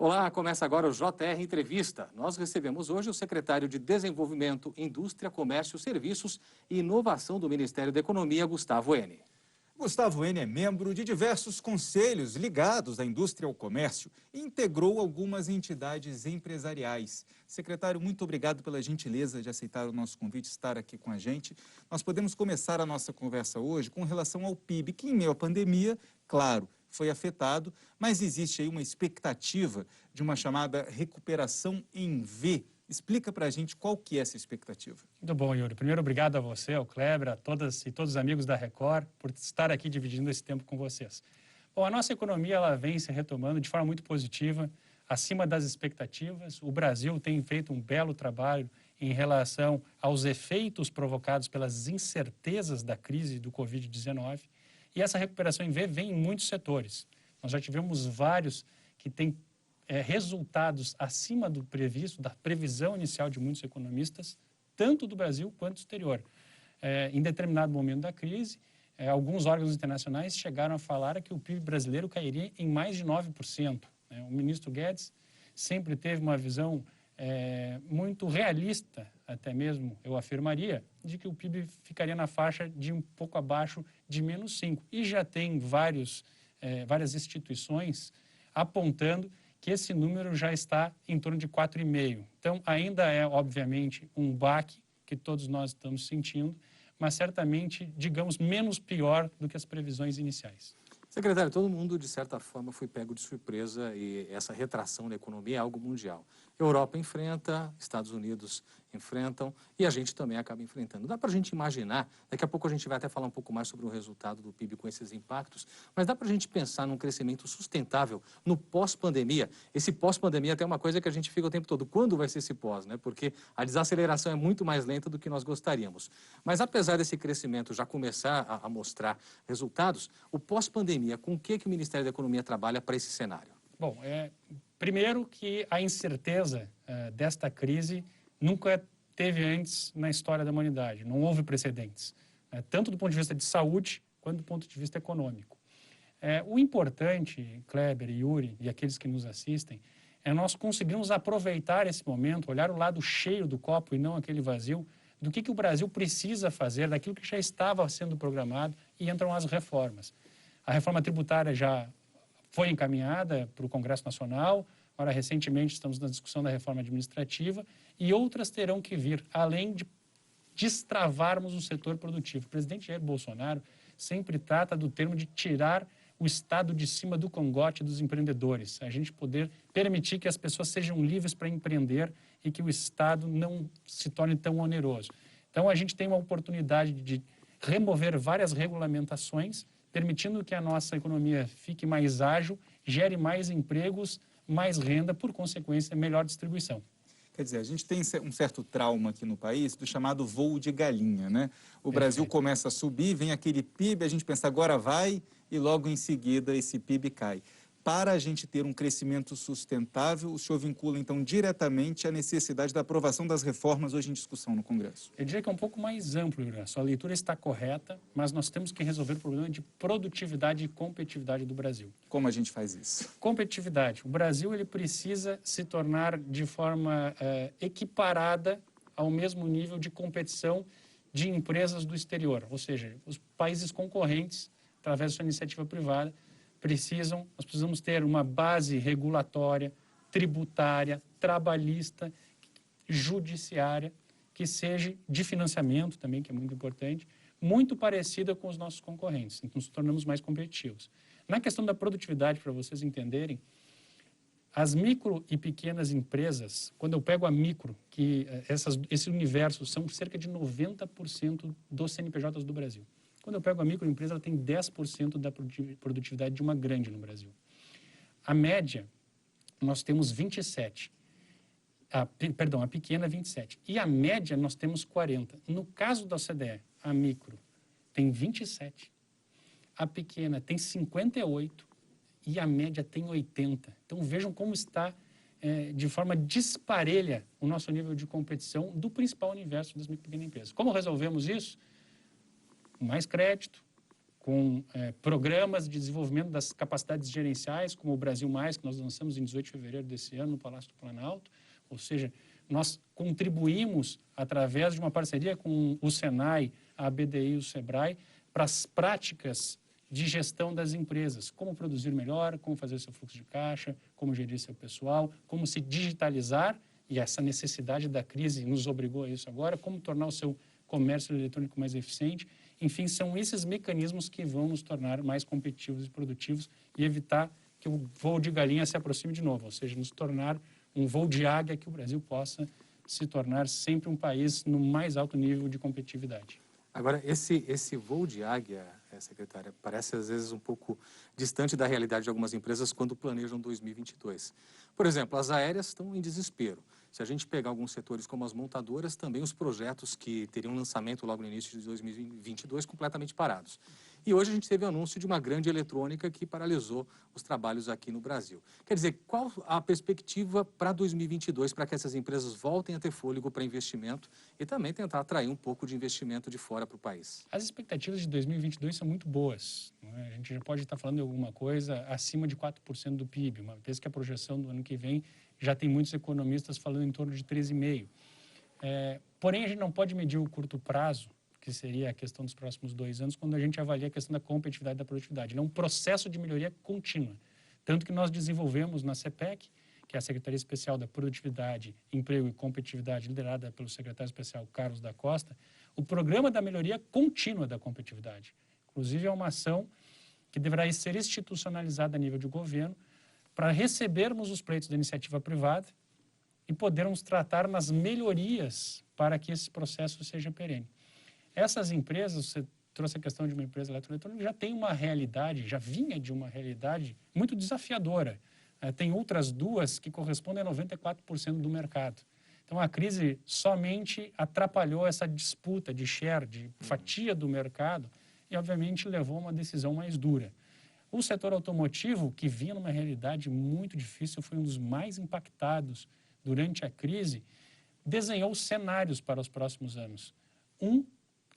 Olá, começa agora o JR Entrevista. Nós recebemos hoje o secretário de Desenvolvimento, Indústria, Comércio, Serviços e Inovação do Ministério da Economia, Gustavo Eni. Gustavo Eni é membro de diversos conselhos ligados à indústria e ao comércio e integrou algumas entidades empresariais. Secretário, muito obrigado pela gentileza de aceitar o nosso convite, estar aqui com a gente. Nós podemos começar a nossa conversa hoje com relação ao PIB, que em meio à pandemia, claro, foi afetado, mas existe aí uma expectativa de uma chamada recuperação em V. Explica para a gente qual que é essa expectativa. Muito bom, Yuri. Primeiro, obrigado a você, ao Kleber, a todas e todos os amigos da Record, por estar aqui dividindo esse tempo com vocês. Bom, a nossa economia ela vem se retomando de forma muito positiva, acima das expectativas. O Brasil tem feito um belo trabalho em relação aos efeitos provocados pelas incertezas da crise do Covid-19. E essa recuperação em V vem em muitos setores. Nós já tivemos vários que têm resultados acima do previsto, da previsão inicial de muitos economistas, tanto do Brasil quanto do exterior. Em determinado momento da crise, alguns órgãos internacionais chegaram a falar que o PIB brasileiro cairia em mais de 9%. O ministro Guedes sempre teve uma visão muito realista, até mesmo, eu afirmaria, de que o PIB ficaria na faixa de um pouco abaixo de menos 5%. E já tem várias instituições apontando que esse número já está em torno de 4,5%. Então, ainda é, obviamente, um baque que todos nós estamos sentindo, mas certamente, digamos, menos pior do que as previsões iniciais. Secretário, todo mundo, de certa forma, foi pego de surpresa e essa retração da economia é algo mundial. Europa enfrenta, Estados Unidos enfrentam e a gente também acaba enfrentando. Dá para a gente imaginar, daqui a pouco a gente vai até falar um pouco mais sobre o resultado do PIB com esses impactos, mas dá para a gente pensar num crescimento sustentável no pós-pandemia. Esse pós-pandemia até é uma coisa que a gente fica o tempo todo. Quando vai ser esse pós, né? Porque a desaceleração é muito mais lenta do que nós gostaríamos. Mas apesar desse crescimento já começar a mostrar resultados, o pós-pandemia, com o que o Ministério da Economia trabalha para esse cenário? Bom, primeiro que a incerteza desta crise nunca teve antes na história da humanidade, não houve precedentes, tanto do ponto de vista de saúde quanto do ponto de vista econômico. O importante, Kleber, Yuri e aqueles que nos assistem, é nós conseguirmos aproveitar esse momento, olhar o lado cheio do copo e não aquele vazio, do que o Brasil precisa fazer, daquilo que já estava sendo programado, e entram as reformas. A reforma tributária já foi encaminhada para o Congresso Nacional, agora recentemente estamos na discussão da reforma administrativa e outras terão que vir, além de destravarmos o setor produtivo. O presidente Jair Bolsonaro sempre trata do termo de tirar o Estado de cima do cangote dos empreendedores, a gente poder permitir que as pessoas sejam livres para empreender e que o Estado não se torne tão oneroso. Então, a gente tem uma oportunidade de remover várias regulamentações, permitindo que a nossa economia fique mais ágil, gere mais empregos, mais renda, por consequência, melhor distribuição. Quer dizer, a gente tem um certo trauma aqui no país do chamado voo de galinha, né? O Brasil começa a subir, vem aquele PIB, a gente pensa agora vai e logo em seguida esse PIB cai. Para a gente ter um crescimento sustentável, o senhor vincula então diretamente a necessidade da aprovação das reformas hoje em discussão no Congresso. Eu diria que é um pouco mais amplo, Yuri. A sua leitura está correta, mas nós temos que resolver o problema de produtividade e competitividade do Brasil. Como a gente faz isso? Competitividade. O Brasil ele precisa se tornar de forma equiparada ao mesmo nível de competição de empresas do exterior. Ou seja, os países concorrentes, através da sua iniciativa privada, nós precisamos ter uma base regulatória, tributária, trabalhista, judiciária, que seja de financiamento também, que é muito importante, muito parecida com os nossos concorrentes. Então, nos tornamos mais competitivos. Na questão da produtividade, para vocês entenderem, as micro e pequenas empresas, quando eu pego a micro, que esse universo são cerca de 90% dos CNPJs do Brasil. Quando eu pego a microempresa, ela tem 10% da produtividade de uma grande no Brasil. A média, nós temos 27%. A pequena 27%. E a média, nós temos 40%. No caso da OCDE, a micro tem 27%, a pequena tem 58% e a média tem 80%. Então, vejam como está, de forma disparelha, o nosso nível de competição do principal universo das micro e pequenas empresas. Como resolvemos isso? Mais crédito, com programas de desenvolvimento das capacidades gerenciais, como o Brasil Mais, que nós lançamos em 18 de fevereiro desse ano no Palácio do Planalto. Ou seja, nós contribuímos, através de uma parceria com o Senai, a BDI e o Sebrae, para as práticas de gestão das empresas. Como produzir melhor, como fazer seu fluxo de caixa, como gerir seu pessoal, como se digitalizar, e essa necessidade da crise nos obrigou a isso agora, como tornar o seu comércio eletrônico mais eficiente. Enfim, são esses mecanismos que vão nos tornar mais competitivos e produtivos e evitar que o voo de galinha se aproxime de novo, ou seja, nos tornar um voo de águia, que o Brasil possa se tornar sempre um país no mais alto nível de competitividade. Agora, esse voo de águia, secretária, parece às vezes um pouco distante da realidade de algumas empresas quando planejam 2022. Por exemplo, as aéreas estão em desespero. Se a gente pegar alguns setores como as montadoras, também os projetos que teriam lançamento logo no início de 2022 completamente parados. E hoje a gente teve o anúncio de uma grande eletrônica que paralisou os trabalhos aqui no Brasil. Quer dizer, qual a perspectiva para 2022 para que essas empresas voltem a ter fôlego para investimento e também tentar atrair um pouco de investimento de fora para o país? As expectativas de 2022 são muito boas. Não é? A gente já pode estar falando de alguma coisa acima de 4% do PIB, uma vez que a projeção do ano que vem já tem muitos economistas falando em torno de 13,5%. Porém, a gente não pode medir o curto prazo, que seria a questão dos próximos 2 anos, quando a gente avalia a questão da competitividade e da produtividade. Ele é um processo de melhoria contínua. Tanto que nós desenvolvemos na CPEC, que é a Secretaria Especial da Produtividade, Emprego e Competitividade, liderada pelo secretário especial Carlos da Costa, o Programa da Melhoria Contínua da Competitividade. Inclusive, é uma ação que deverá ser institucionalizada a nível de governo para recebermos os pleitos da iniciativa privada e podermos tratar nas melhorias para que esse processo seja perene. Essas empresas, você trouxe a questão de uma empresa eletroeletrônica, já tem uma realidade, já vinha de uma realidade muito desafiadora. Tem outras duas que correspondem a 94% do mercado. Então, a crise somente atrapalhou essa disputa de share, de fatia do mercado e, obviamente, levou a uma decisão mais dura. O setor automotivo, que vinha numa realidade muito difícil, foi um dos mais impactados durante a crise, desenhou cenários para os próximos anos.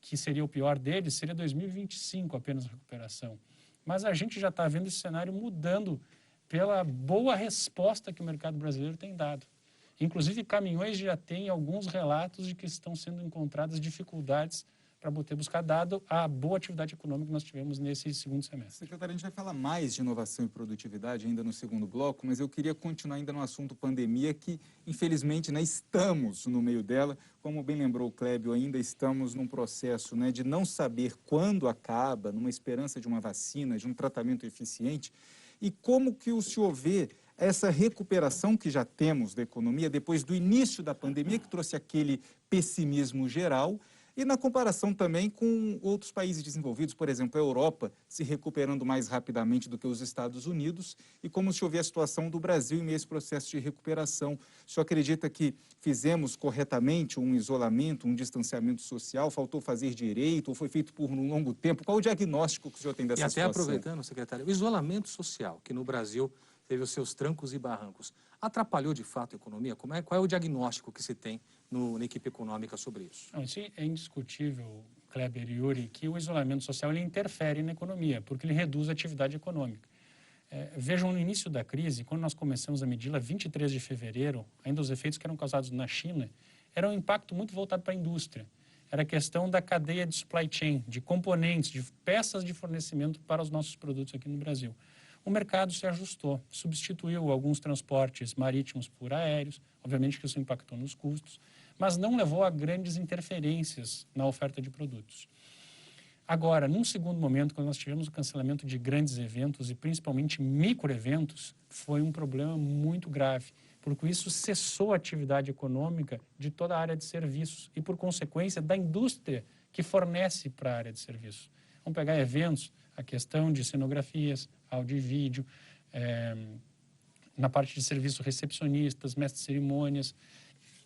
Que seria o pior deles, seria 2025 apenas a recuperação. Mas a gente já está vendo esse cenário mudando pela boa resposta que o mercado brasileiro tem dado. Inclusive, caminhões já têm alguns relatos de que estão sendo encontradas dificuldades para poder buscar, dado a boa atividade econômica que nós tivemos nesse segundo semestre. Secretário, a gente vai falar mais de inovação e produtividade ainda no segundo bloco, mas eu queria continuar ainda no assunto pandemia, que infelizmente estamos no meio dela. Como bem lembrou o Clébio, ainda estamos num processo de não saber quando acaba, numa esperança de uma vacina, de um tratamento eficiente. E como que o senhor vê essa recuperação que já temos da economia depois do início da pandemia, que trouxe aquele pessimismo geral, e na comparação também com outros países desenvolvidos, por exemplo, a Europa se recuperando mais rapidamente do que os Estados Unidos, e como o senhor vê a situação do Brasil em meio a esse processo de recuperação? O senhor acredita que fizemos corretamente um isolamento, um distanciamento social, faltou fazer direito, ou foi feito por um longo tempo? Qual o diagnóstico que o senhor tem dessa situação? E até aproveitando, secretário, o isolamento social, que no Brasil teve os seus trancos e barrancos, atrapalhou de fato a economia? Qual é o diagnóstico que se tem na equipe econômica sobre isso? Não, isso é indiscutível, Kleber e Yuri, que o isolamento social ele interfere na economia, porque ele reduz a atividade econômica. Vejam, no início da crise, quando nós começamos a medi-la, 23 de fevereiro, ainda os efeitos que eram causados na China, era um impacto muito voltado para a indústria. Era a questão da cadeia de supply chain, de componentes, de peças de fornecimento para os nossos produtos aqui no Brasil. O mercado se ajustou, substituiu alguns transportes marítimos por aéreos, obviamente que isso impactou nos custos, mas não levou a grandes interferências na oferta de produtos. Agora, num segundo momento, quando nós tivemos o cancelamento de grandes eventos e principalmente microeventos, foi um problema muito grave, porque isso cessou a atividade econômica de toda a área de serviços e, por consequência, da indústria que fornece para a área de serviços. Vamos pegar eventos, a questão de cenografias, áudio e vídeo, na parte de serviço, recepcionistas, mestres de cerimônias.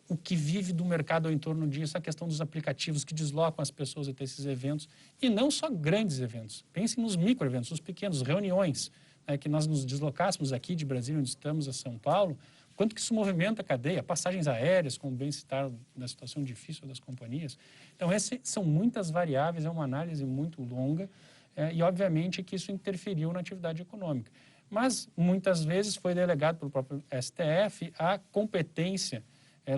O que vive do mercado ao entorno disso, a questão dos aplicativos que deslocam as pessoas até esses eventos, e não só grandes eventos. Pensem nos microeventos, os pequenos, reuniões, que nós nos deslocássemos aqui de Brasília, onde estamos, a São Paulo, quanto que isso movimenta a cadeia, passagens aéreas, como bem citaram, da situação difícil das companhias. Então, essas são muitas variáveis, é uma análise muito longa. e, obviamente, que isso interferiu na atividade econômica. Mas, muitas vezes, foi delegado pelo próprio STF a competência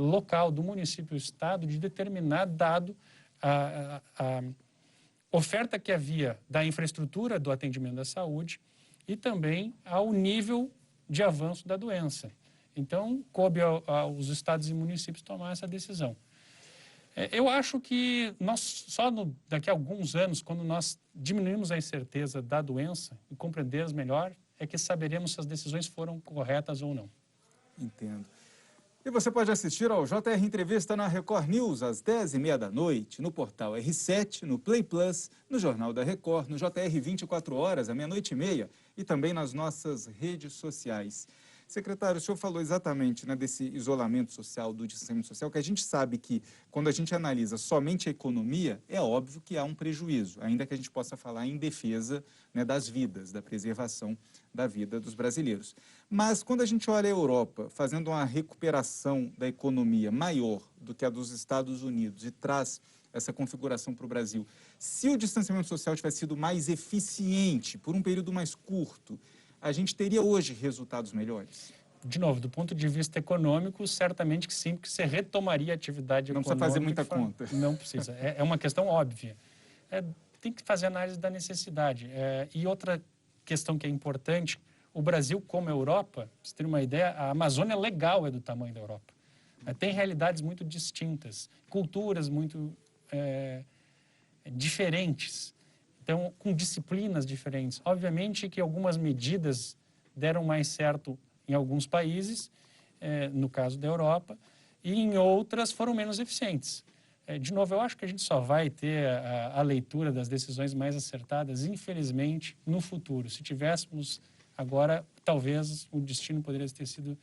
local do município e estado de determinar, dado a oferta que havia da infraestrutura do atendimento da saúde e também ao nível de avanço da doença. Então, coube aos estados e municípios tomar essa decisão. Eu acho que daqui a alguns anos, quando nós diminuirmos a incerteza da doença e compreendermos melhor, é que saberemos se as decisões foram corretas ou não. Entendo. E você pode assistir ao JR Entrevista na Record News às 10h30 da noite, no portal R7, no Play Plus, no Jornal da Record, no JR 24 horas, à 00h30 e também nas nossas redes sociais. Secretário, o senhor falou exatamente, né, desse isolamento social, do distanciamento social, que a gente sabe que, quando a gente analisa somente a economia, é óbvio que há um prejuízo, ainda que a gente possa falar em defesa, né, das vidas, da preservação da vida dos brasileiros. Mas, quando a gente olha a Europa fazendo uma recuperação da economia maior do que a dos Estados Unidos e traz essa configuração para o Brasil, se o distanciamento social tivesse sido mais eficiente, por um período mais curto, a gente teria hoje resultados melhores? De novo, do ponto de vista econômico, certamente que sim, porque você retomaria a atividade econômica. Não precisa fazer muita conta. Não precisa. É uma questão óbvia. Tem que fazer análise da necessidade. E outra questão que é importante, o Brasil, como a Europa, para você ter uma ideia, a Amazônia legal é do tamanho da Europa. Tem realidades muito distintas, culturas muito diferentes. Então, com disciplinas diferentes. Obviamente que algumas medidas deram mais certo em alguns países, no caso da Europa, e em outras foram menos eficientes. De novo, eu acho que a gente só vai ter a leitura das decisões mais acertadas, infelizmente, no futuro. Se tivéssemos agora, talvez o destino poderia ter sido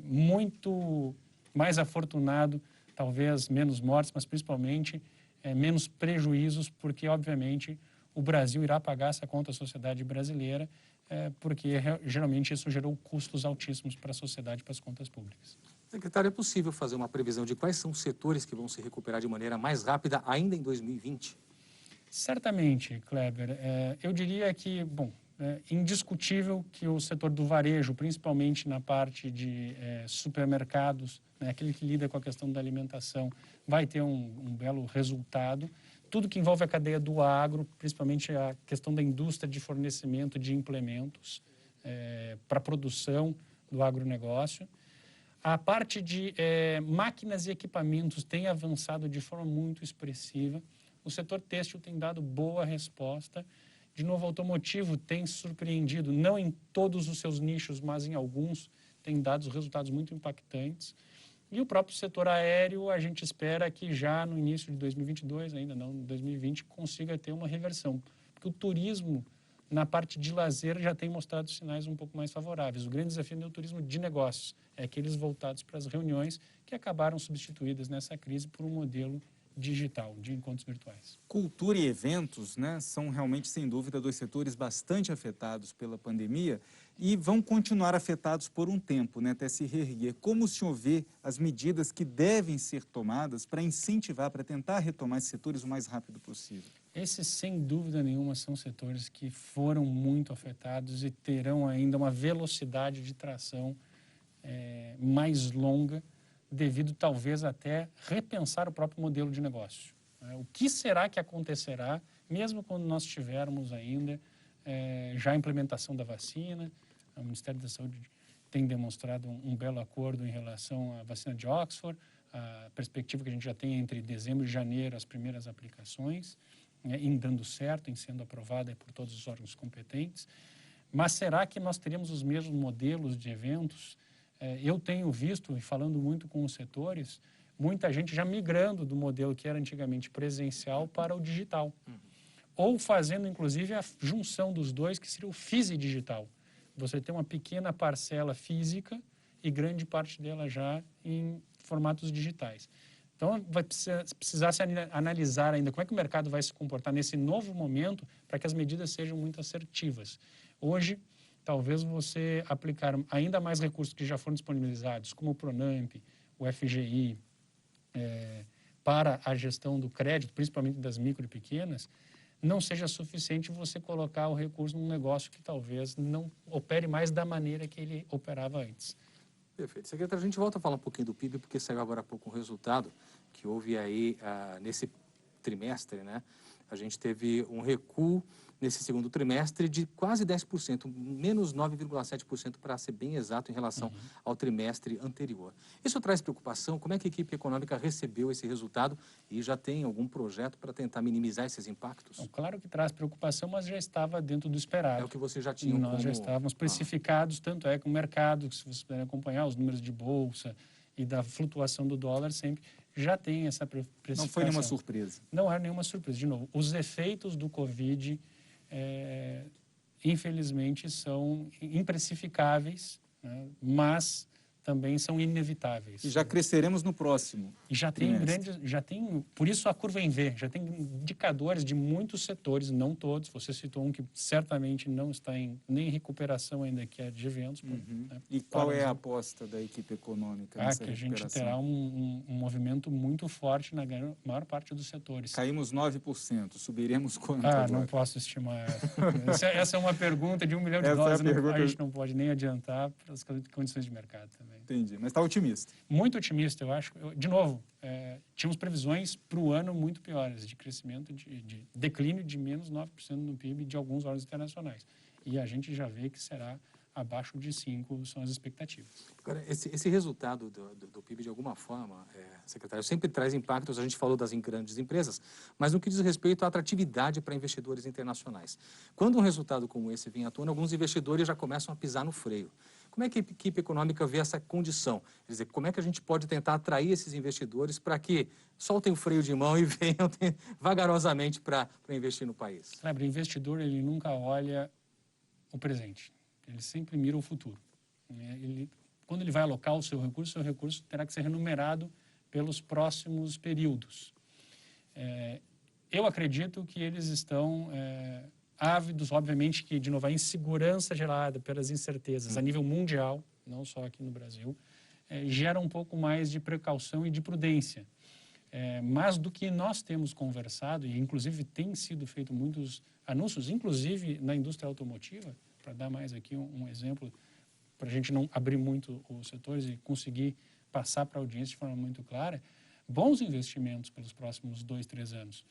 muito mais afortunado, talvez menos mortes, mas principalmente menos prejuízos, porque, obviamente, o Brasil irá pagar essa conta à sociedade brasileira, porque geralmente isso gerou custos altíssimos para a sociedade e para as contas públicas. Secretário, é possível fazer uma previsão de quais são os setores que vão se recuperar de maneira mais rápida ainda em 2020? Certamente, Kleber. Eu diria que, bom, é indiscutível que o setor do varejo, principalmente na parte de supermercados, né, aquele que lida com a questão da alimentação, vai ter um belo resultado. Tudo que envolve a cadeia do agro, principalmente a questão da indústria de fornecimento de implementos para a produção do agronegócio. A parte de máquinas e equipamentos tem avançado de forma muito expressiva. O setor têxtil tem dado boa resposta. De novo, o automotivo tem surpreendido, não em todos os seus nichos, mas em alguns, tem dado resultados muito impactantes. E o próprio setor aéreo, a gente espera que já no início de 2022, ainda não em 2020, consiga ter uma reversão. Porque o turismo, na parte de lazer, já tem mostrado sinais um pouco mais favoráveis. O grande desafio é o turismo de negócios, é aqueles voltados para as reuniões que acabaram substituídas nessa crise por um modelo digital, de encontros virtuais. Cultura e eventos, né, são realmente, sem dúvida, dois setores bastante afetados pela pandemia e vão continuar afetados por um tempo, né, até se reerguer. Como o senhor vê as medidas que devem ser tomadas para incentivar, para tentar retomar esses setores o mais rápido possível? Esses, sem dúvida nenhuma, são setores que foram muito afetados e terão ainda uma velocidade de tração mais longa, devido talvez até repensar o próprio modelo de negócio. O que será que acontecerá, mesmo quando nós tivermos ainda já a implementação da vacina? O Ministério da Saúde tem demonstrado um belo acordo em relação à vacina de Oxford, a perspectiva que a gente já tem entre dezembro e janeiro as primeiras aplicações, em dando certo, em sendo aprovada por todos os órgãos competentes. Mas será que nós teremos os mesmos modelos de eventos? Eu tenho visto, e falando muito com os setores, muita gente já migrando do modelo que era antigamente presencial para o digital. Ou fazendo, inclusive, a junção dos dois, que seria o fisi-digital. Você tem uma pequena parcela física e grande parte dela já em formatos digitais. Então, vai precisar se analisar ainda como é que o mercado vai se comportar nesse novo momento para que as medidas sejam muito assertivas. Hoje, talvez você aplicar ainda mais recursos que já foram disponibilizados, como o Pronamp, o FGI, para a gestão do crédito, principalmente das micro e pequenas, não seja suficiente você colocar o recurso num negócio que talvez não opere mais da maneira que ele operava antes. Perfeito. Secretário, a gente volta a falar um pouquinho do PIB, porque saiu agora há pouco um resultado que houve aí nesse trimestre, né? A gente teve um recuo nesse segundo trimestre de quase 10%, menos 9,7% para ser bem exato em relação ao trimestre anterior. Isso traz preocupação? Como é que a equipe econômica recebeu esse resultado e já tem algum projeto para tentar minimizar esses impactos? Então, claro que traz preocupação, mas já estava dentro do esperado. É o que você já tinha Nós já estávamos precificados, tanto é que o mercado, que se vocês puderem acompanhar, os números de bolsa e da flutuação do dólar sempre já tem essa precificação. Não foi nenhuma surpresa. Não era nenhuma surpresa. De novo, os efeitos do Covid, infelizmente, são imprecificáveis, né? Mas também são inevitáveis. E já cresceremos no próximo. E já tem por isso a curva em V, já tem indicadores de muitos setores, não todos. Você citou um que certamente não está nem em recuperação ainda, que é de eventos. Né, e qual é a aposta da equipe econômica nessa que a gente recuperação? terá um movimento muito forte na maior parte dos setores. Caímos 9%, subiremos quanto agora? Não posso estimar. Essa é uma pergunta de $1 milhão. A gente não pode nem adiantar pelas condições de mercado também. Entendi, mas está otimista. Muito otimista, eu acho. De novo, tínhamos previsões para o ano muito piores, de crescimento, de declínio de menos 9% no PIB de alguns órgãos internacionais. E a gente já vê que será abaixo de 5%, são as expectativas. Agora, esse resultado do PIB, de alguma forma, secretário, sempre traz impactos. A gente falou das grandes empresas, mas no que diz respeito à atratividade para investidores internacionais. Quando um resultado como esse vem à tona, alguns investidores já começam a pisar no freio. Como é que a equipe econômica vê essa condição? Quer dizer, como é que a gente pode tentar atrair esses investidores para que soltem o freio de mão e venham vagarosamente para investir no país? Sabe, o investidor, ele nunca olha o presente. Ele sempre mira o futuro. Quando ele vai alocar o seu recurso terá que ser remunerado pelos próximos períodos. Eu acredito que eles estão ávidos, obviamente, que, de novo, a insegurança gerada pelas incertezas a nível mundial, não só aqui no Brasil, gera um pouco mais de precaução e de prudência. Mas do que nós temos conversado, e inclusive tem sido feito muitos anúncios, inclusive na indústria automotiva, para dar mais aqui um exemplo, para a gente não abrir muito os setores e conseguir passar para a audiência de forma muito clara, bons investimentos pelos próximos 2, 3 anos.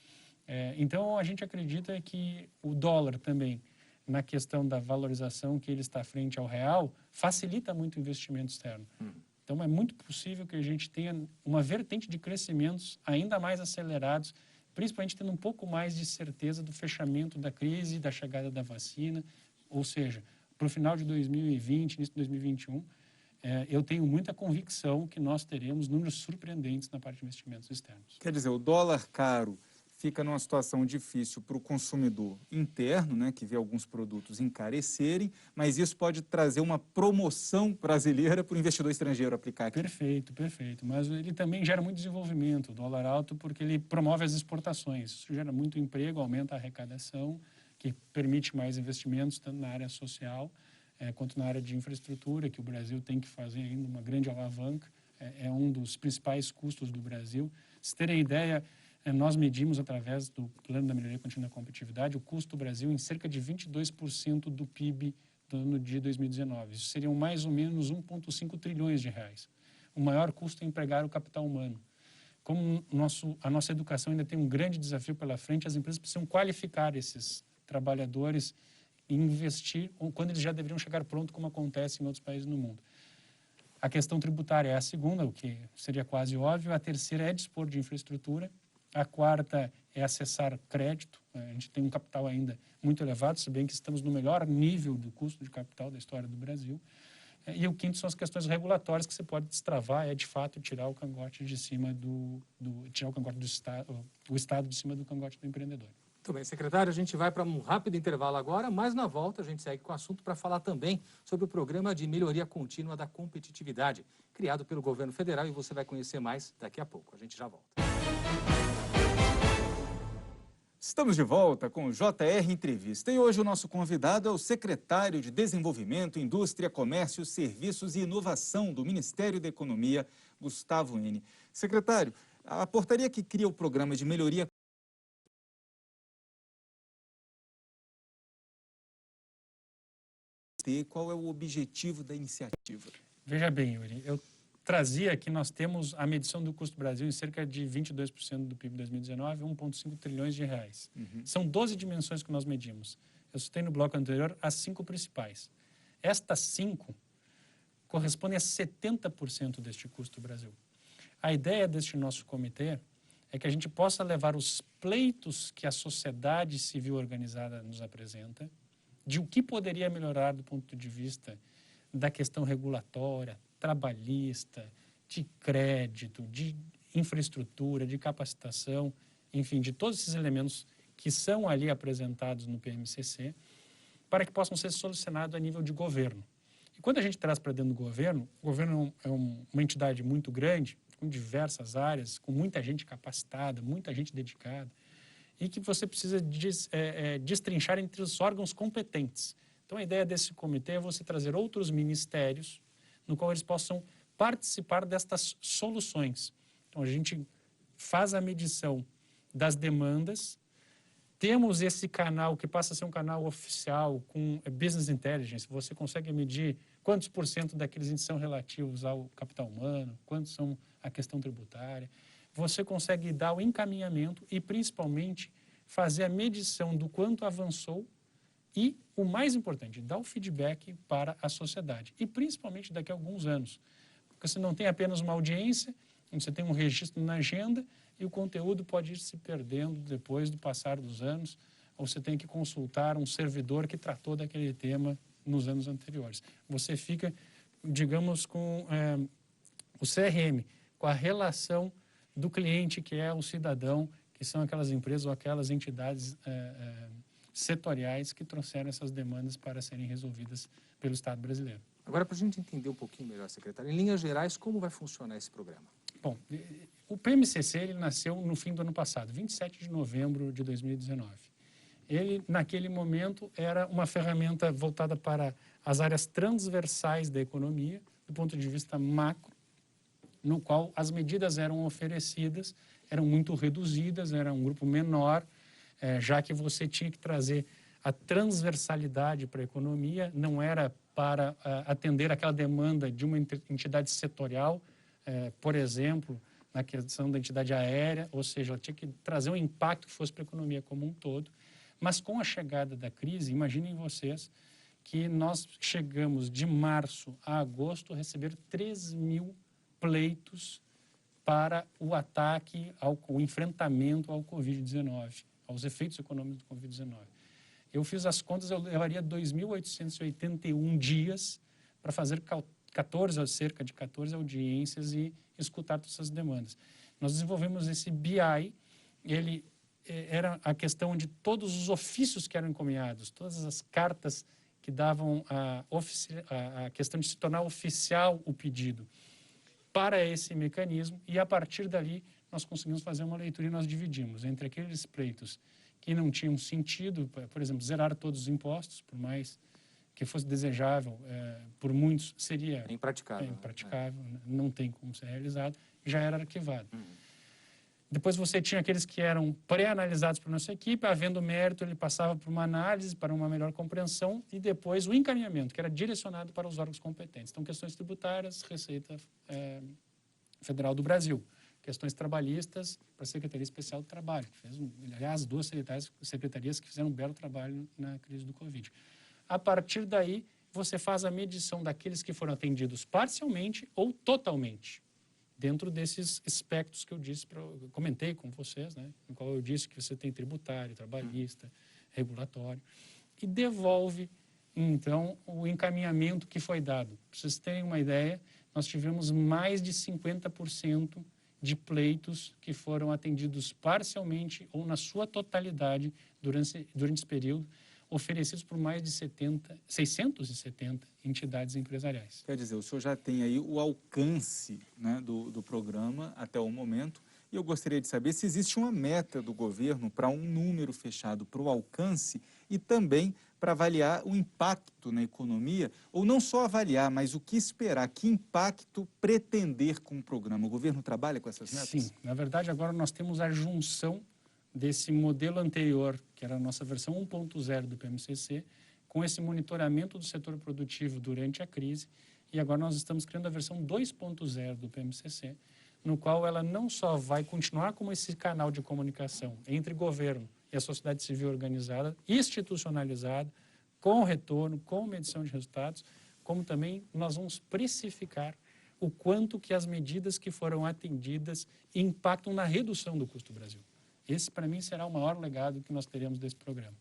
Então, a gente acredita que o dólar também, na questão da valorização que ele está frente ao real, facilita muito o investimento externo. Então, é muito possível que a gente tenha uma vertente de crescimentos ainda mais acelerados, principalmente tendo um pouco mais de certeza do fechamento da crise, da chegada da vacina. Ou seja, para o final de 2020, início de 2021, eu tenho muita convicção que nós teremos números surpreendentes na parte de investimentos externos. Quer dizer, o dólar caro fica numa situação difícil para o consumidor interno, né, que vê alguns produtos encarecerem, mas isso pode trazer uma promoção brasileira para o investidor estrangeiro aplicar aqui. Perfeito, perfeito. Mas ele também gera muito desenvolvimento, o dólar alto, porque ele promove as exportações. Isso gera muito emprego, aumenta a arrecadação, que permite mais investimentos, tanto na área social quanto na área de infraestrutura, que o Brasil tem que fazer ainda uma grande alavanca. É um dos principais custos do Brasil. Se terem ideia, nós medimos, através do Plano da Melhoria Contínua da Competitividade, o custo do Brasil em cerca de 22% do PIB do ano de 2019. Isso seriam mais ou menos 1,5 trilhões de reais. O maior custo é empregar o capital humano. Como a nossa educação ainda tem um grande desafio pela frente, as empresas precisam qualificar esses trabalhadores e investir quando eles já deveriam chegar pronto, como acontece em outros países no mundo. A questão tributária é a segunda, o que seria quase óbvio. A terceira é dispor de infraestrutura. A quarta é acessar crédito. A gente tem um capital ainda muito elevado, se bem que estamos no melhor nível do custo de capital da história do Brasil. E o quinto são as questões regulatórias que você pode destravar, de fato tirar o cangote de cima tirar o cangote do Estado, o Estado de cima do cangote do empreendedor. Muito bem, secretário, a gente vai para um rápido intervalo agora, mas na volta a gente segue com o assunto para falar também sobre o Programa de Melhoria Contínua da Competitividade, criado pelo governo federal, e você vai conhecer mais daqui a pouco. A gente já volta. Estamos de volta com o JR Entrevista e hoje o nosso convidado é o secretário de Desenvolvimento, Indústria, Comércio, Serviços e Inovação do Ministério da Economia, Gustavo Henni. Secretário, a portaria que cria o Programa de Melhoria comitê? Qual é o objetivo da iniciativa? Veja bem, Yuri, eu trazia que nós temos a medição do custo do Brasil em cerca de 22% do PIB de 2019, 1,5 trilhões de reais. São 12 dimensões que nós medimos. Eu citei no bloco anterior as 5 principais. Estas 5 correspondem a 70% deste custo do Brasil. A ideia deste nosso comitê é que a gente possa levar os pleitos que a sociedade civil organizada nos apresenta, de o que poderia melhorar do ponto de vista da questão regulatória, trabalhista, de crédito, de infraestrutura, de capacitação, enfim, de todos esses elementos que são ali apresentados no PMCC, para que possam ser solucionados a nível de governo. E quando a gente traz para dentro do governo, o governo é uma entidade muito grande, com diversas áreas, com muita gente capacitada, muita gente dedicada, e que você precisa destrinchar entre os órgãos competentes. Então, a ideia desse comitê é você trazer outros ministérios no qual eles possam participar destas soluções. Então, a gente faz a medição das demandas, temos esse canal que passa a ser um canal oficial com Business Intelligence, você consegue medir quantos por cento daqueles índices são relativos ao capital humano, quantos são a questão tributária. Você consegue dar o encaminhamento e, principalmente, fazer a medição do quanto avançou e, o mais importante, dar o feedback para a sociedade. E, principalmente, daqui a alguns anos. Porque você não tem apenas uma audiência, você tem um registro na agenda e o conteúdo pode ir se perdendo depois do passar dos anos, ou você tem que consultar um servidor que tratou daquele tema nos anos anteriores. Você fica, digamos, com o CRM, com a relação do cliente, que é o cidadão, que são aquelas empresas ou aquelas entidades setoriais que trouxeram essas demandas para serem resolvidas pelo Estado brasileiro. Agora, para a gente entender um pouquinho melhor, secretário, em linhas gerais, como vai funcionar esse programa? Bom, o PMCC ele nasceu no fim do ano passado, 27 de novembro de 2019. Ele, naquele momento, era uma ferramenta voltada para as áreas transversais da economia, do ponto de vista macro, no qual as medidas eram oferecidas, eram muito reduzidas, era um grupo menor, já que você tinha que trazer a transversalidade para a economia, não era para atender aquela demanda de uma entidade setorial, por exemplo, na questão da entidade aérea, ou seja, ela tinha que trazer um impacto que fosse para a economia como um todo. Mas com a chegada da crise, imaginem vocês que nós chegamos de março a agosto a receber 3.000 pleitos para o ataque, o enfrentamento ao Covid-19, aos efeitos econômicos do Covid-19. Eu fiz as contas, eu levaria 2.881 dias para fazer cerca de 14 audiências e escutar todas essas demandas. Nós desenvolvemos esse BI, ele era a questão de todos os ofícios que eram encaminhados, todas as cartas que davam a questão de se tornar oficial o pedido para esse mecanismo, e a partir dali nós conseguimos fazer uma leitura e nós dividimos entre aqueles pleitos que não tinham sentido, por exemplo, zerar todos os impostos, por mais que fosse desejável, por muitos seria impraticável, não tem como ser realizado, já era arquivado. Depois você tinha aqueles que eram pré-analisados por nossa equipe, havendo mérito, ele passava por uma análise para uma melhor compreensão e depois o encaminhamento, que era direcionado para os órgãos competentes. Então, questões tributárias, Receita Federal do Brasil. Questões trabalhistas para a Secretaria Especial do Trabalho, que fez, aliás, 2 secretarias que fizeram um belo trabalho na crise do Covid. A partir daí, você faz a medição daqueles que foram atendidos parcialmente ou totalmente, dentro desses aspectos que eu comentei com vocês, né, no qual eu disse que você tem tributário, trabalhista, regulatório, e devolve, então, o encaminhamento que foi dado. Para vocês terem uma ideia, nós tivemos mais de 50% de pleitos que foram atendidos parcialmente ou na sua totalidade durante esse período, oferecidos por mais de 670 entidades empresariais. Quer dizer, o senhor já tem aí o alcance, né, do programa até o momento, e eu gostaria de saber se existe uma meta do governo para um número fechado para o alcance e também para avaliar o impacto na economia, ou não só avaliar, mas o que esperar, que impacto pretender com o programa. O governo trabalha com essas metas? Sim, na verdade agora nós temos a junção desse modelo anterior, que era a nossa versão 1.0 do PMCC, com esse monitoramento do setor produtivo durante a crise. E agora nós estamos criando a versão 2.0 do PMCC, no qual ela não só vai continuar como esse canal de comunicação entre governo e a sociedade civil organizada, institucionalizada, com retorno, com medição de resultados, como também nós vamos precificar o quanto que as medidas que foram atendidas impactam na redução do custo do Brasil. Esse, para mim, será o maior legado que nós teremos desse programa.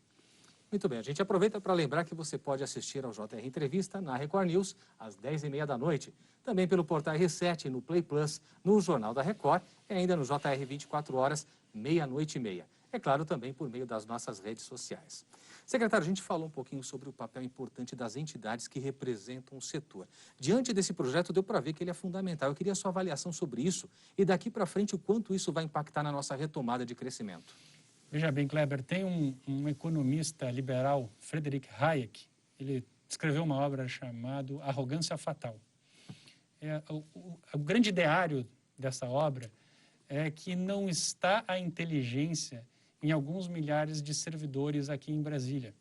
Muito bem, a gente aproveita para lembrar que você pode assistir ao JR Entrevista na Record News às 10h30 da noite. Também pelo portal R7, no Play Plus, no Jornal da Record e ainda no JR 24 horas, meia-noite e meia. É claro, também por meio das nossas redes sociais. Secretário, a gente falou um pouquinho sobre o papel importante das entidades que representam o setor. Diante desse projeto, deu para ver que ele é fundamental. Eu queria a sua avaliação sobre isso e daqui para frente o quanto isso vai impactar na nossa retomada de crescimento. Veja bem, Kleber, tem um economista liberal, Friedrich Hayek, ele escreveu uma obra chamada Arrogância Fatal. O grande ideário dessa obra é que não está a inteligência em alguns milhares de servidores aqui em Brasília,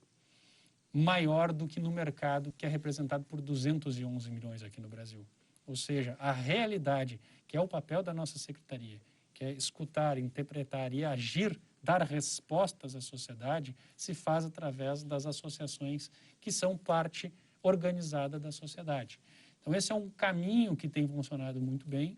maior do que no mercado, que é representado por 211 milhões aqui no Brasil. Ou seja, a realidade, que é o papel da nossa secretaria, que é escutar, interpretar e agir, dar respostas à sociedade, se faz através das associações que são parte organizada da sociedade. Então, esse é um caminho que tem funcionado muito bem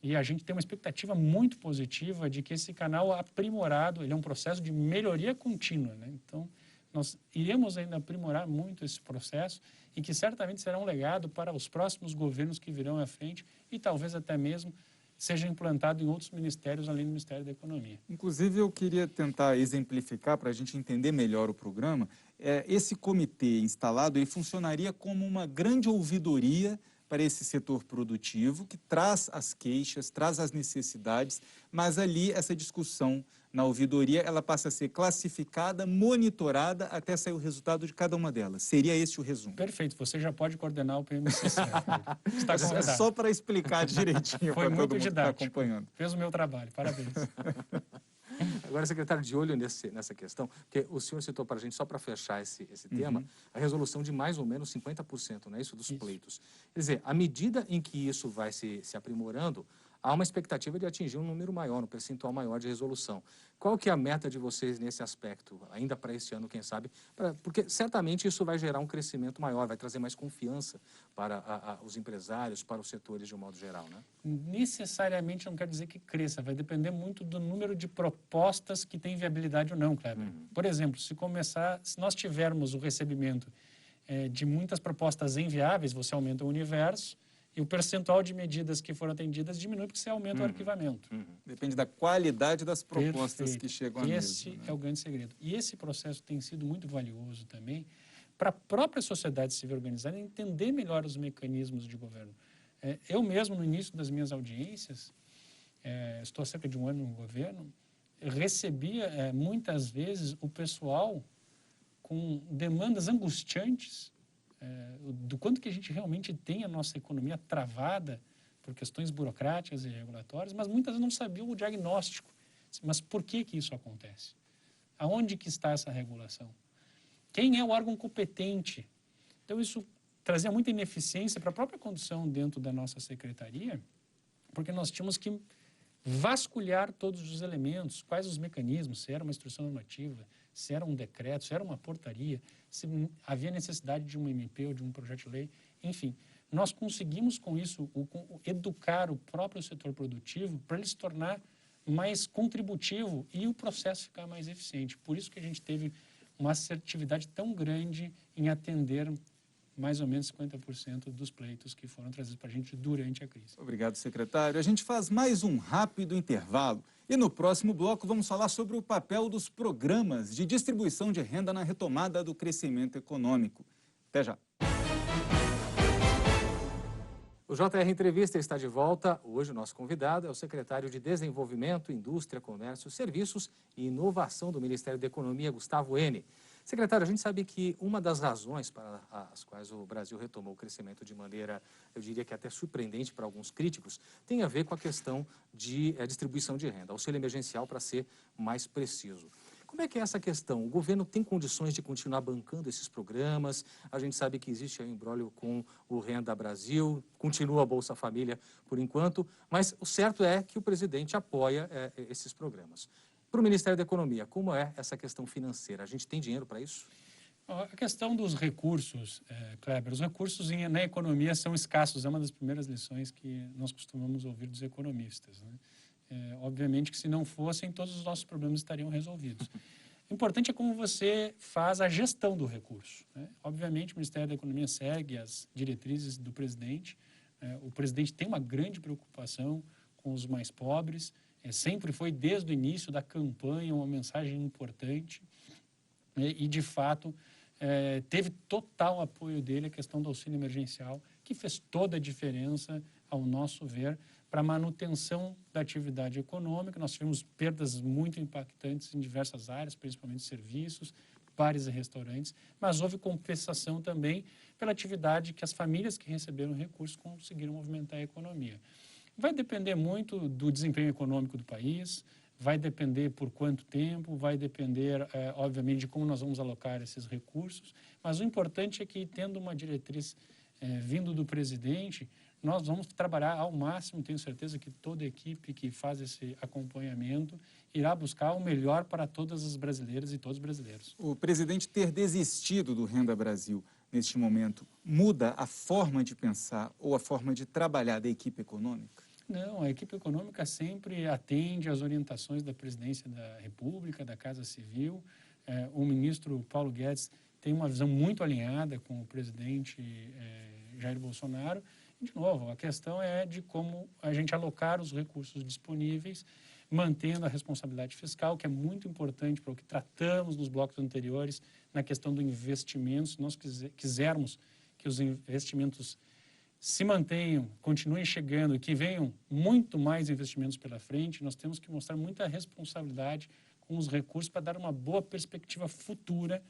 e a gente tem uma expectativa muito positiva de que esse canal aprimorado, ele é um processo de melhoria contínua, né? Então, nós iremos ainda aprimorar muito esse processo e que certamente será um legado para os próximos governos que virão à frente e talvez até mesmo seja implantado em outros ministérios além do Ministério da Economia. Inclusive, eu queria tentar exemplificar para a gente entender melhor o programa. Esse comitê instalado ele funcionaria como uma grande ouvidoria para esse setor produtivo, que traz as queixas, traz as necessidades, mas ali essa discussão na ouvidoria, ela passa a ser classificada, monitorada, até sair o resultado de cada uma delas. Seria esse o resumo? Perfeito, você já pode coordenar o PMCC. Está convidado. É só para explicar direitinho para todo mundo que está acompanhando. Fez o meu trabalho, parabéns. Agora, secretário, de olho nessa questão, porque o senhor citou para a gente, só para fechar esse tema, a resolução de mais ou menos 50%, não é isso, dos pleitos. Quer dizer, à medida em que isso vai se aprimorando, há uma expectativa de atingir um número maior, um percentual maior de resolução. Qual que é a meta de vocês nesse aspecto, ainda para esse ano, quem sabe? Porque certamente isso vai gerar um crescimento maior, vai trazer mais confiança para os empresários, para os setores de um modo geral, né? Necessariamente não quer dizer que cresça, vai depender muito do número de propostas que tem viabilidade ou não, Kleber. Por exemplo, se nós tivermos o recebimento de muitas propostas inviáveis, você aumenta o universo, e o percentual de medidas que foram atendidas diminui porque você aumenta o arquivamento. Depende da qualidade das propostas que chegam à mesa. Esse é o grande segredo. E esse processo tem sido muito valioso também para a própria sociedade civil organizada entender melhor os mecanismos de governo. Eu mesmo, no início das minhas audiências, estou há cerca de um ano no governo, recebia muitas vezes o pessoal com demandas angustiantes do quanto que a gente realmente tem a nossa economia travada por questões burocráticas e regulatórias, mas muitas vezes não sabiam o diagnóstico. Mas por que isso acontece? Aonde que está essa regulação? Quem é o órgão competente? Então, isso trazia muita ineficiência para a própria condução dentro da nossa secretaria, porque nós tínhamos que vasculhar todos os elementos, quais os mecanismos, se era uma instrução normativa, se era um decreto, se era uma portaria, se havia necessidade de um MP ou de um projeto de lei, enfim. Nós conseguimos com isso educar o próprio setor produtivo para ele se tornar mais contributivo e o processo ficar mais eficiente. Por isso que a gente teve uma assertividade tão grande em atender mais ou menos 50% dos pleitos que foram trazidos para a gente durante a crise. Obrigado, secretário. A gente faz mais um rápido intervalo e no próximo bloco vamos falar sobre o papel dos programas de distribuição de renda na retomada do crescimento econômico. Até já. O JR Entrevista está de volta. Hoje o nosso convidado é o secretário de Desenvolvimento, Indústria, Comércio, Serviços e Inovação do Ministério da Economia, Gustavo Henni. Secretário, a gente sabe que uma das razões para as quais o Brasil retomou o crescimento de maneira, eu diria que até surpreendente para alguns críticos, tem a ver com a questão de distribuição de renda, auxílio emergencial para ser mais preciso. Como é que é essa questão? O governo tem condições de continuar bancando esses programas? A gente sabe que existe aí um imbróglio com o Renda Brasil, continua a Bolsa Família por enquanto, mas o certo é que o presidente apoia esses programas. Para o Ministério da Economia, como é essa questão financeira? A gente tem dinheiro para isso? A questão dos recursos, Kleber, os recursos na economia são escassos, é uma das primeiras lições que nós costumamos ouvir dos economistas, né? Obviamente que se não fossem, todos os nossos problemas estariam resolvidos. O importante é como você faz a gestão do recurso, né? Obviamente, o Ministério da Economia segue as diretrizes do presidente. O presidente tem uma grande preocupação com os mais pobres, sempre foi desde o início da campanha uma mensagem importante, e, de fato, teve total apoio dele a questão do auxílio emergencial, que fez toda a diferença, ao nosso ver, para a manutenção da atividade econômica. Nós tivemos perdas muito impactantes em diversas áreas, principalmente serviços, bares e restaurantes, mas houve compensação também pela atividade que as famílias que receberam recursos conseguiram movimentar a economia. Vai depender muito do desempenho econômico do país, vai depender por quanto tempo, vai depender, obviamente, de como nós vamos alocar esses recursos, mas o importante é que, tendo uma diretriz vindo do presidente, nós vamos trabalhar ao máximo. Tenho certeza que toda a equipe que faz esse acompanhamento irá buscar o melhor para todas as brasileiras e todos os brasileiros. O presidente ter desistido do Renda Brasil neste momento muda a forma de pensar ou a forma de trabalhar da equipe econômica? Não, a equipe econômica sempre atende às orientações da Presidência da República, da Casa Civil. O ministro Paulo Guedes tem uma visão muito alinhada com o presidente Jair Bolsonaro. E, de novo, a questão é de como a gente alocar os recursos disponíveis, mantendo a responsabilidade fiscal, que é muito importante para o que tratamos nos blocos anteriores, na questão do investimento. Se nós quisermos que os investimentos se mantenham, continuem chegando e que venham muito mais investimentos pela frente, nós temos que mostrar muita responsabilidade com os recursos para dar uma boa perspectiva futura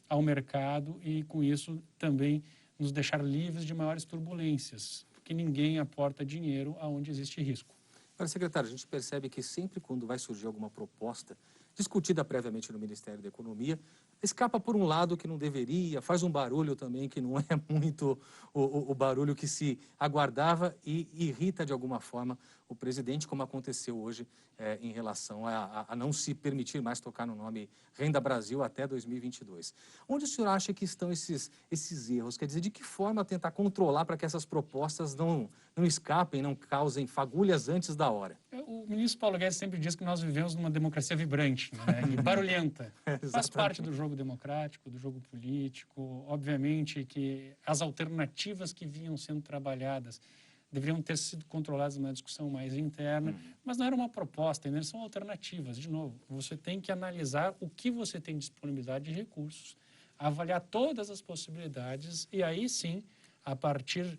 ao mercado e, com isso, também nos deixar livres de maiores turbulências, porque ninguém aporta dinheiro aonde existe risco. Agora, secretário, a gente percebe que sempre quando vai surgir alguma proposta discutida previamente no Ministério da Economia, escapa por um lado que não deveria, faz um barulho também que não é muito o barulho que se aguardava e irrita de alguma forma o presidente, como aconteceu hoje em relação a não se permitir mais tocar no nome Renda Brasil até 2022. Onde o senhor acha que estão esses erros? Quer dizer, de que forma tentar controlar para que essas propostas não escapem, não causem fagulhas antes da hora? O ministro Paulo Guedes sempre diz que nós vivemos numa democracia vibrante, né, e barulhenta. Faz parte do jogo democrático, do jogo político. Obviamente que as alternativas que vinham sendo trabalhadas deveriam ter sido controladas numa discussão mais interna, mas não era uma proposta, ainda são alternativas. De novo, você tem que analisar o que você tem disponibilidade de recursos, avaliar todas as possibilidades e aí sim, a partir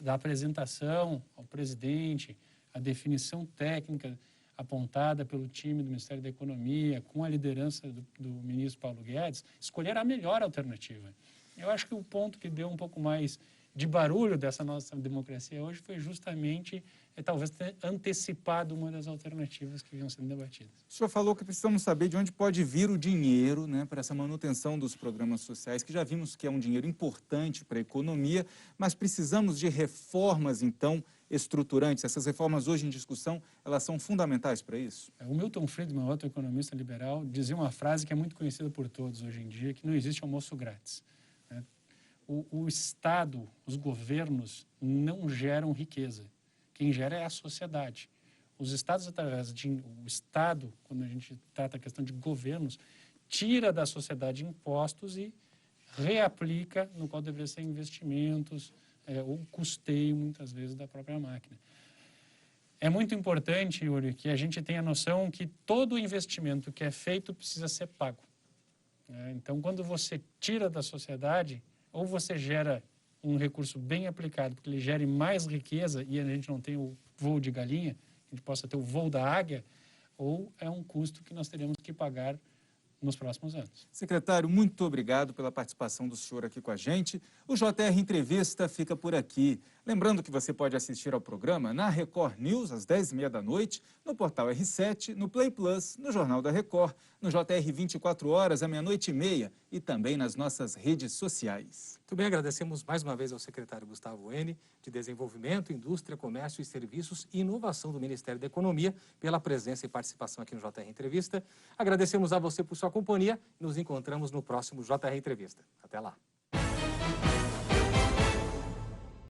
da apresentação ao presidente, a definição técnica apontada pelo time do Ministério da Economia, com a liderança do ministro Paulo Guedes, escolher a melhor alternativa. Eu acho que o ponto que deu um pouco mais de barulho dessa nossa democracia hoje foi justamente, talvez, ter antecipado uma das alternativas que vinham sendo debatidas. O senhor falou que precisamos saber de onde pode vir o dinheiro, né, para essa manutenção dos programas sociais, que já vimos que é um dinheiro importante para a economia, mas precisamos de reformas, então, estruturantes. Essas reformas hoje em discussão, elas são fundamentais para isso? O Milton Friedman, outro economista liberal, dizia uma frase que é muito conhecida por todos hoje em dia, que não existe almoço grátis. O Estado, os governos não geram riqueza. Quem gera é a sociedade. Os Estados, através o Estado, quando a gente trata a questão de governos, tira da sociedade impostos e reaplica no qual deveria ser investimentos, ou custeio, muitas vezes, da própria máquina. É muito importante, Yuri, que a gente tenha a noção que todo investimento que é feito precisa ser pago. Então, quando você tira da sociedade, ou você gera um recurso bem aplicado, porque ele gere mais riqueza e a gente não tem o voo de galinha, a gente possa ter o voo da águia, ou é um custo que nós teremos que pagar nos próximos anos. Secretário, muito obrigado pela participação do senhor aqui com a gente. O JR Entrevista fica por aqui. Lembrando que você pode assistir ao programa na Record News às 10h30 da noite, no portal R7, no Play Plus, no Jornal da Record, no JR 24 horas, à 00h30 e também nas nossas redes sociais. Muito bem, agradecemos mais uma vez ao secretário Gustavo Wene, de Desenvolvimento, Indústria, Comércio e Serviços e Inovação do Ministério da Economia, pela presença e participação aqui no JR Entrevista. Agradecemos a você por sua companhia e nos encontramos no próximo JR Entrevista. Até lá.